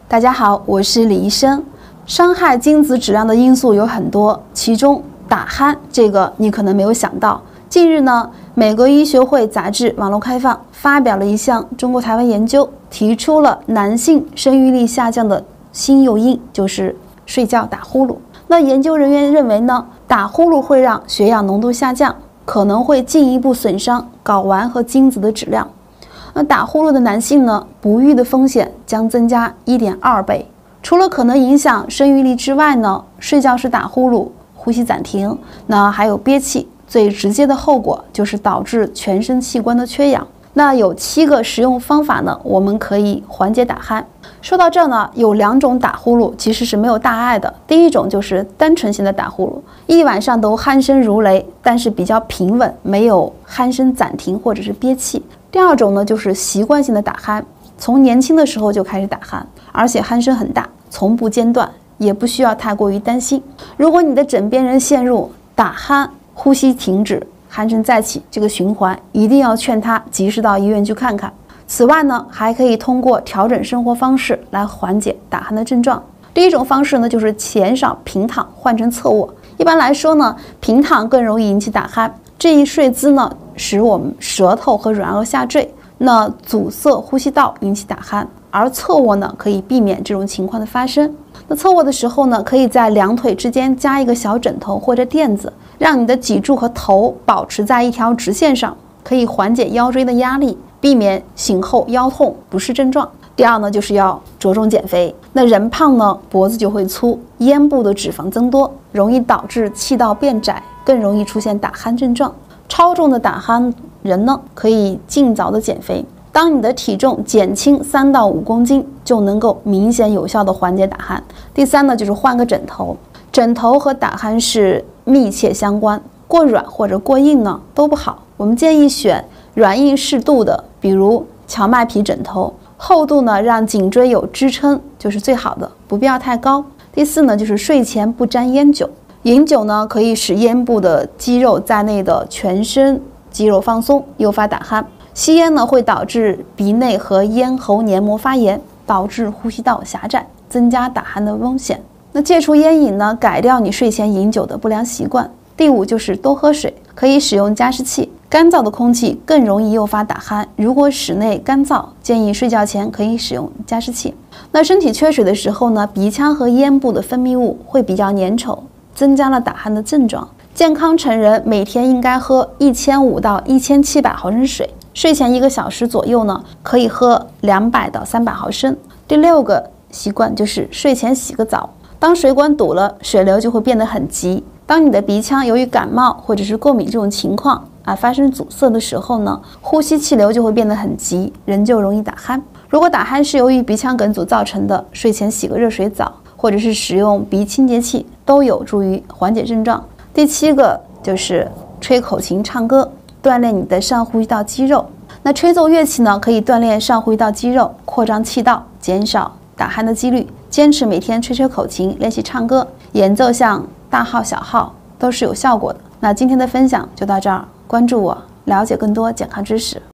大家好，我是李医生。伤害精子质量的因素有很多，其中打鼾这个你可能没有想到。近日呢，美国医学会杂志网络开放发表了一项中国台湾研究，提出了男性生育力下降的新诱因就是睡觉打呼噜。那研究人员认为呢，打呼噜会让血氧浓度下降，可能会进一步损伤睾丸和精子的质量。那打呼噜的男性呢，不育的风险将增加1.2倍。除了可能影响生育力之外呢，睡觉时打呼噜、呼吸暂停，那还有憋气，最直接的后果就是导致全身器官的缺氧。那有7个实用方法呢，我们可以缓解打鼾。说到这呢，有2种打呼噜其实是没有大碍的。第一种就是单纯性的打呼噜，一晚上都鼾声如雷，但是比较平稳，没有鼾声暂停或者是憋气。第二种呢，就是习惯性的打鼾，从年轻的时候就开始打鼾，而且鼾声很大，从不间断，也不需要太过于担心。如果你的枕边人陷入打鼾、呼吸停止、鼾声再起这个循环，一定要劝他及时到医院去看看。此外呢，还可以通过调整生活方式来缓解打鼾的症状。第一种方式呢，就是减少平躺，换成侧卧。一般来说呢，平躺更容易引起打鼾，这一睡姿呢，使我们舌头和软腭下坠，那阻塞呼吸道，引起打鼾。而侧卧呢，可以避免这种情况的发生。那侧卧的时候呢，可以在2腿之间加一个小枕头或者垫子，让你的脊柱和头保持在一条直线上，可以缓解腰椎的压力，避免醒后腰痛不适症状。第二呢，就是要着重减肥。那人胖呢，脖子就会粗，咽部的脂肪增多，容易导致气道变窄，更容易出现打鼾症状。超重的打鼾人呢，可以尽早的减肥。当你的体重减轻3到5公斤，就能够明显有效的缓解打鼾。第三呢，就是换个枕头。枕头和打鼾是密切相关，过软或者过硬呢都不好。我们建议选软硬适度的，比如荞麦皮枕头，厚度呢让颈椎有支撑就是最好的，不必要太高。第4呢，就是睡前不沾烟酒。饮酒呢可以使咽部的肌肉在内的全身肌肉放松，诱发打鼾。吸烟呢会导致鼻内和咽喉黏膜发炎，导致呼吸道狭窄，增加打鼾的风险。那戒除烟瘾呢，改掉你睡前饮酒的不良习惯。第5就是多喝水，可以使用加湿器。干燥的空气更容易诱发打鼾，如果室内干燥，建议睡觉前可以使用加湿器。那身体缺水的时候呢，鼻腔和咽部的分泌物会比较粘稠，增加了打鼾的症状。健康成人每天应该喝1500到1700毫升水，睡前1个小时左右呢，可以喝200到300毫升。第6个习惯就是睡前洗个澡。当水管堵了，水流就会变得很急。当你的鼻腔由于感冒或者是过敏这种情况发生阻塞的时候呢，呼吸气流就会变得很急，人就容易打鼾。如果打鼾是由于鼻腔梗阻造成的，睡前洗个热水澡，或者是使用鼻清洁器，都有助于缓解症状。第7个就是吹口琴唱歌，锻炼你的上呼吸道肌肉。那吹奏乐器呢，可以锻炼上呼吸道肌肉，扩张气道，减少打鼾的几率。坚持每天吹吹口琴，练习唱歌，演奏像大号小号都是有效果的。那今天的分享就到这儿，关注我，了解更多健康知识。